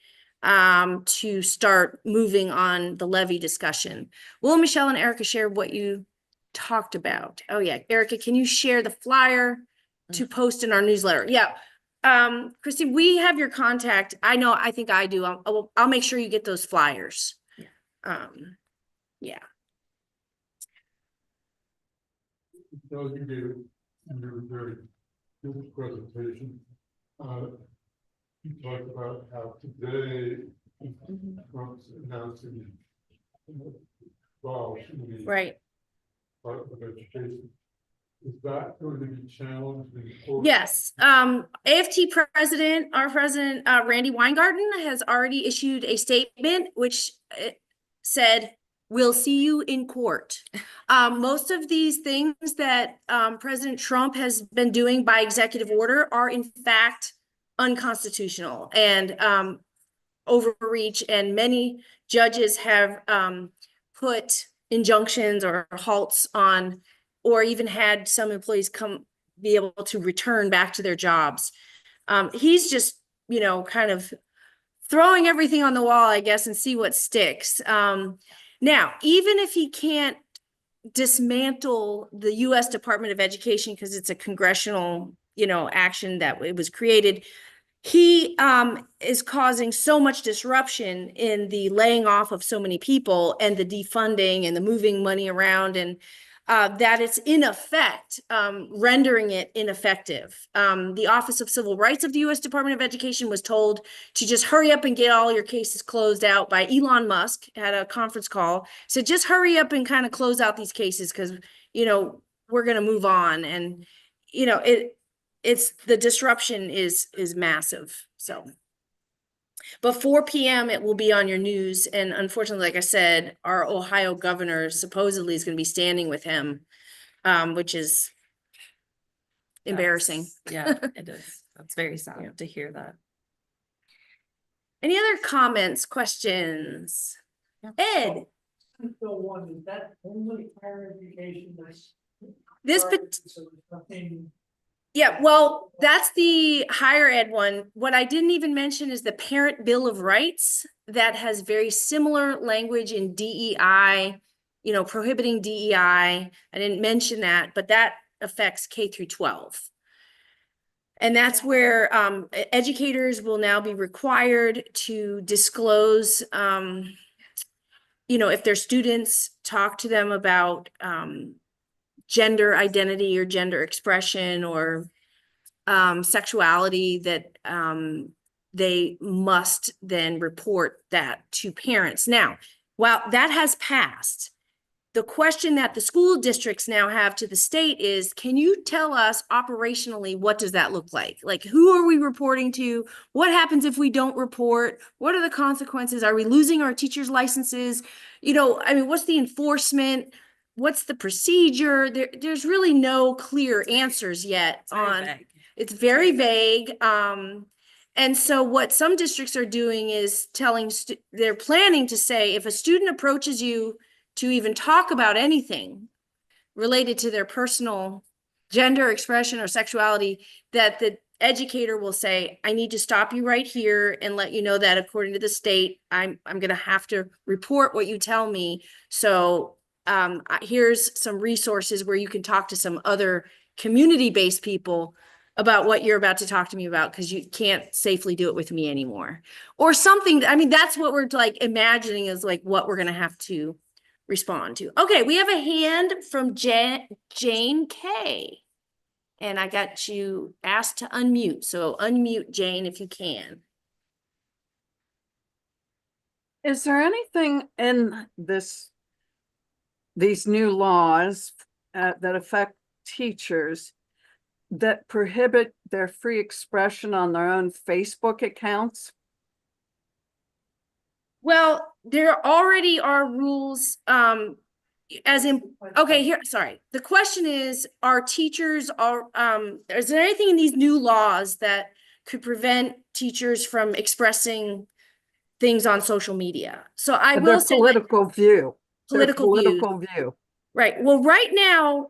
to start moving on the levy discussion. Will Michelle and Erica share what you talked about? Oh yeah, Erica, can you share the flyer to post in our newsletter? Yeah. Christy, we have your contact. I think I do. I'll make sure you get those flyers. Yeah. So you gave a very good presentation. You talked about how today Trump's announcing the Right. Department of Education. Is that going to be challenged? In Yes. AFT president, our president, Randy Weingarten, has already issued a statement which said, "We'll see you in court." Most of these things that President Trump has been doing by executive order are in fact unconstitutional and overreach, and many judges have put injunctions or halts on, or even had some employees be able to return back to their jobs. He's just, kind of throwing everything on the wall, I guess, and see what sticks. Now, even if he can't dismantle the U.S. Department of Education because it's a congressional, action that it was created, he is causing so much disruption in the laying off of so many people and the defunding and the moving money around, and that it's in effect rendering it ineffective. The Office of Civil Rights of the U.S. Department of Education was told to just hurry up and get all your cases closed out by Elon Musk at a conference call. So just hurry up and kind of close out these cases because, we're going to move on. And, it's the disruption is massive. So, but 4 p.m. it will be on your news. And unfortunately, like I said, our Ohio governor supposedly is going to be standing with him, which is embarrassing. Yeah, it is. That's very sad to hear that. Any other comments, questions? Ed, Bill 1, is that only higher education that's? this, So there's nothing- yeah, well, that's the higher ed one. What I didn't even mention is the Parent Bill of Rights that has very similar language in DEI, prohibiting DEI. I didn't mention that, but that affects K through 12. And that's where educators will now be required to disclose, if their students talk to them about gender identity or gender expression or sexuality, that they must then report that to parents. Now, while that has passed, the question that the school districts now have to the state is, can you tell us operationally, what does that look like? Like, who are we reporting to? What happens if we don't report? What are the consequences? Are we losing our teachers' licenses? What's the enforcement? What's the procedure? There's really no clear answers yet it's very vague. And so what some districts are doing is they're planning to say, if a student approaches you to even talk about anything related to their personal gender expression or sexuality, that the educator will say, I need to stop you right here and let you know that according to the state, I'm going to have to report what you tell me. So here's some resources where you can talk to some other community-based people about what you're about to talk to me about, because you can't safely do it with me anymore. Or something. That's what we're imagining is what we're going to have to respond to. Okay, we have a hand from Jane K. And I got you asked to unmute. So unmute, Jane, if you can. Is there anything in these new laws that affect teachers that prohibit their free expression on their own Facebook accounts? Well, there already are rules, okay, sorry. The question is, is there anything in these new laws that could prevent teachers from expressing things on social media? So I will say political view. Political view. Right. Well, right now,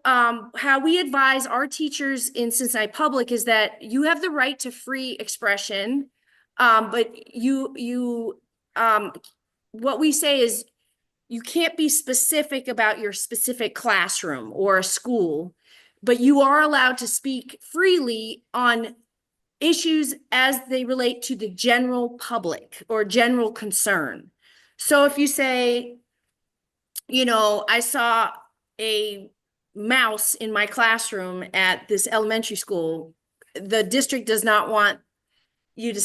how we advise our teachers in Cincinnati Public is that you have the right to free expression. But what we say is you can't be specific about your specific classroom or a school, but you are allowed to speak freely on issues as they relate to the general public or general concern. So if you say, I saw a mouse in my classroom at this elementary school, the district does not want you to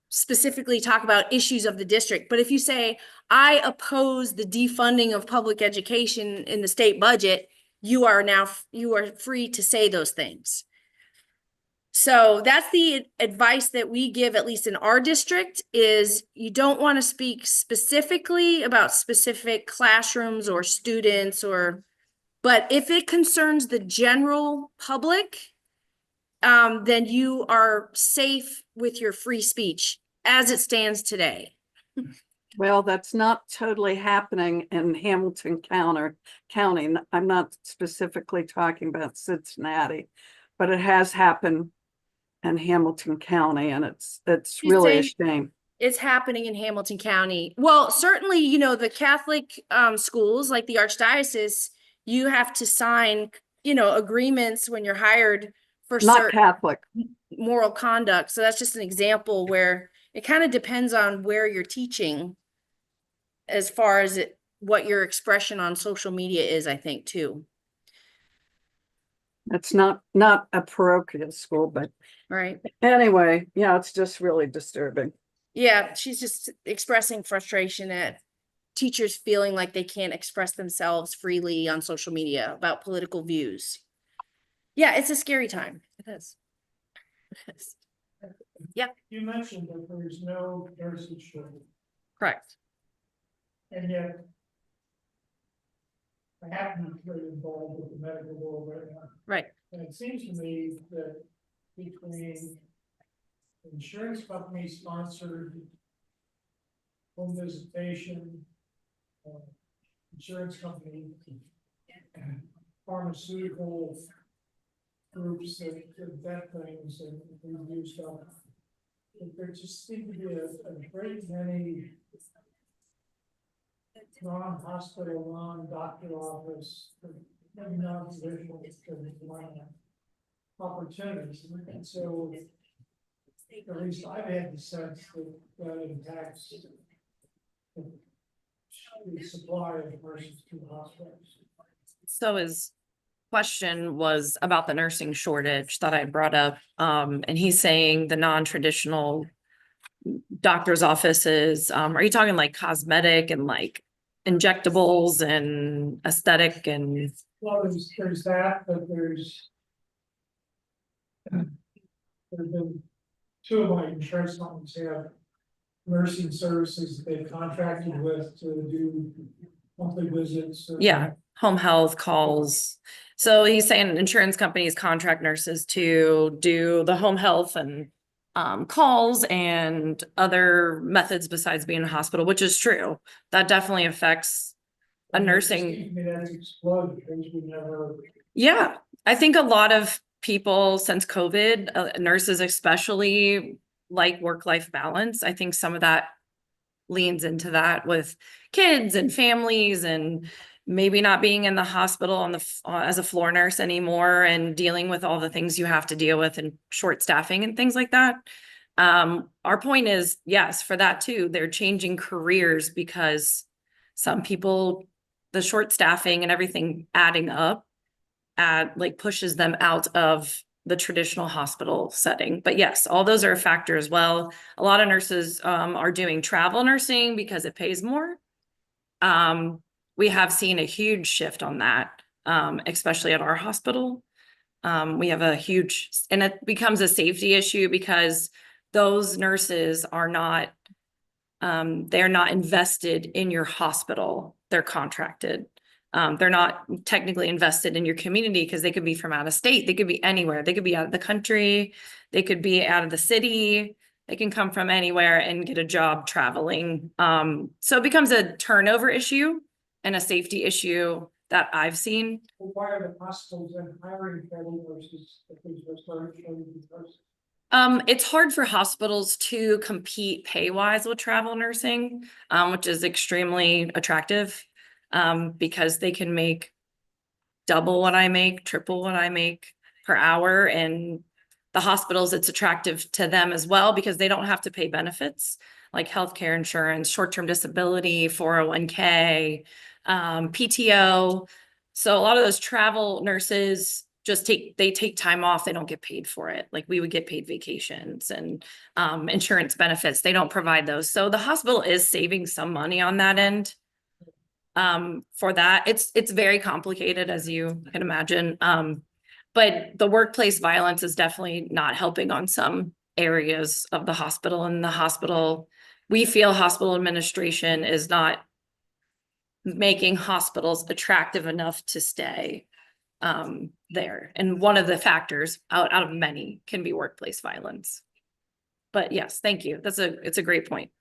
specifically talk about issues of the district. But if you say, I oppose the defunding of public education in the state budget, you are free to say those things. So that's the advice that we give, at least in our district, is you don't want to speak specifically about specific classrooms or students, but if it concerns the general public, then you are safe with your free speech as it stands today. Well, that's not totally happening in Hamilton County. I'm not specifically talking about Cincinnati, but it has happened in Hamilton County, and it's You really a say- shame. It's happening in Hamilton County. Well, certainly, the Catholic schools like the Archdiocese, you have to sign, agreements when you're hired for Not certain Catholic. moral conduct. So that's just an example where it kind of depends on where you're teaching as far as what your expression on social media is, I think, too. It's not a parochial school, but Right? anyway, yeah, it's just really disturbing. Yeah, she's just expressing frustration at teachers feeling like they can't express themselves freely on social media about political views. Yeah, it's a scary time. It is. It is. You mentioned that there's no nurses shortage, Correct. and yet I happen to be very involved with the medical world right now. Right. And it seems to me that between insurance company sponsored home visitation, insurance company, and pharmaceutical groups that vet things and review stuff, there just seem to be a great many non-hospital, non-doctor office, maybe non-traditional opportunities. And so, at least I've had the sense that that impacts the supply of nurses to the hospitals. So his question was about the nursing shortage that I brought up. And he's saying the non-traditional doctor's offices, are you talking like cosmetic and like injectables and aesthetic and? Well, there's that, but there's been two of my insurance companies have nursing services that they've contracted with to do monthly visits. Yeah, home health calls. So he's saying insurance companies contract nurses to do the home health and calls and other methods besides being in a hospital, which is true. That definitely affects a nursing. I mean, that's exploded because we never. Yeah, I think a lot of people since COVID, nurses especially, like work-life balance. I think some of that leans into that with kids and families and maybe not being in the hospital on the as a floor nurse anymore and dealing with all the things you have to deal with and short staffing and things like that. Our point is, yes, for that too, they're changing careers because some people, the short staffing and everything adding up like pushes them out of the traditional hospital setting. But yes, all those are a factor as well. A lot of nurses are doing travel nursing because it pays more. We have seen a huge shift on that, especially at our hospital. We have a huge, and it becomes a safety issue because those nurses are not, they're not invested in your hospital. They're contracted. They're not technically invested in your community because they could be from out of state. They could be anywhere. They could be out of the country. They could be out of the city. They can come from anywhere and get a job traveling. So it becomes a turnover issue and a safety issue that I've seen. Why are the hospitals then hiring travel nurses if there's no shortage of nurses? It's hard for hospitals to compete pay-wise with travel nursing, which is extremely attractive, because they can make double what I make, triple what I make per hour. And the hospitals, it's attractive to them as well because they don't have to pay benefits like healthcare insurance, short-term disability, 401k, PTO. So a lot of those travel nurses just take time off. They don't get paid for it. Like we would get paid vacations and insurance benefits. They don't provide those. So the hospital is saving some money on that end. For that, it's very complicated, as you can imagine. But the workplace violence is definitely not helping on some areas of the hospital. And the hospital, we feel hospital administration is not making hospitals attractive enough to stay there. And one of the factors out of many can be workplace violence. But yes, thank you. It's a great point.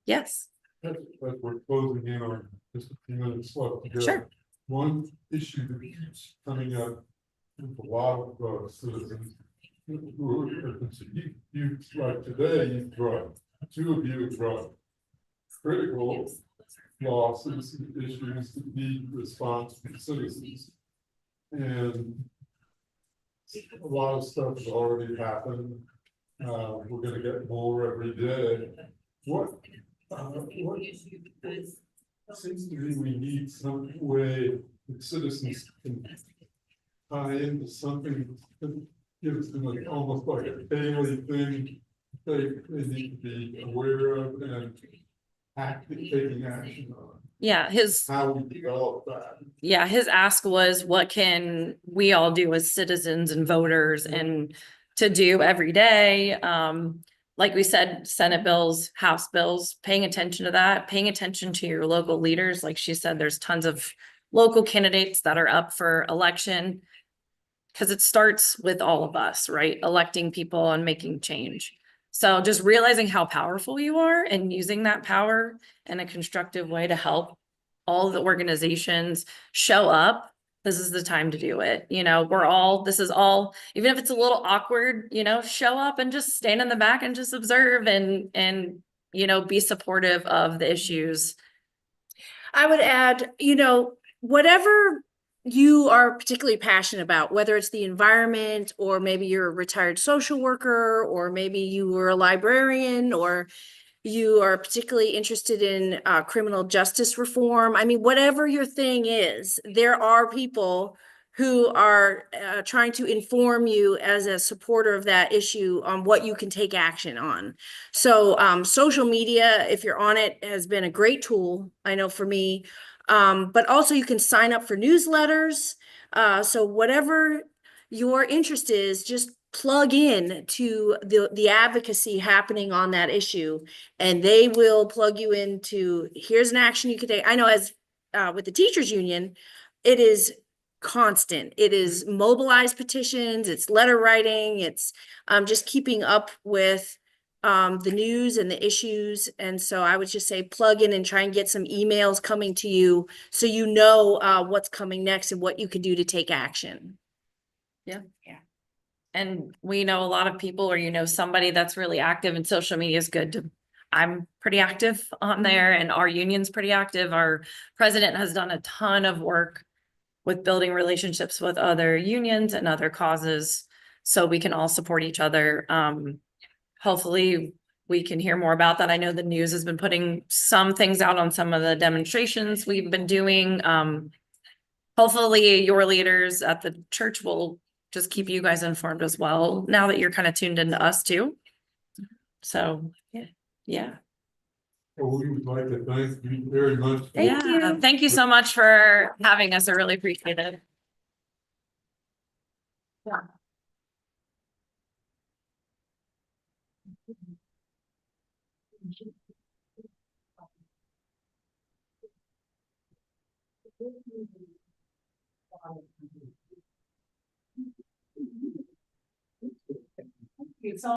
Yes, As we're closing in on just a few minutes left to go. Sure. One issue that keeps coming up with a lot of citizens. You, like today, you brought, two of you have brought critical losses and issues that need response from citizens. And a lot of stuff has already happened. We're gonna get more every day. What seems to me we need some way that citizens can tie into something that gives them like almost like a daily thing they need to be aware of and taking action on. yeah, How we develop that. yeah, his ask was, what can we all do as citizens and voters and to do every day? Like we said, Senate bills, House bills, paying attention to that, paying attention to your local leaders. Like she said, there's tons of local candidates that are up for election. Cause it starts with all of us, right? Electing people and making change. So just realizing how powerful you are and using that power in a constructive way to help all the organizations show up. This is the time to do it. You know, this is all, even if it's a little awkward, you know, show up and just stand in the back and just observe and, you know, be supportive of the issues. I would add, you know, whatever you are particularly passionate about, whether it's the environment, or maybe you're a retired social worker, or maybe you were a librarian, or you are particularly interested in criminal justice reform. I mean, whatever your thing is, there are people who are trying to inform you as a supporter of that issue on what you can take action on. So social media, if you're on it, has been a great tool, I know for me. But also you can sign up for newsletters. So whatever your interest is, just plug in to the advocacy happening on that issue, and they will plug you into, here's an action you could take. I know as with the teachers union, it is constant. It is mobilized petitions, it's letter writing, it's just keeping up with the news and the issues. And so I would just say plug in and try and get some emails coming to you so you know what's coming next and what you can do to take action. Yeah. And we know a lot of people, or you know, somebody that's really active in social media is good to, I'm pretty active on there, and our union's pretty active. Our president has done a ton of work with building relationships with other unions and other causes, so we can all support each other. Hopefully we can hear more about that. I know the news has been putting some things out on some of the demonstrations we've been doing. Hopefully your leaders at the church will just keep you guys informed as well, now that you're kind of tuned into us too. So, yeah. Well, we would like to thank you very much. Thank you. Thank you so much for having us. I really appreciate it. It's all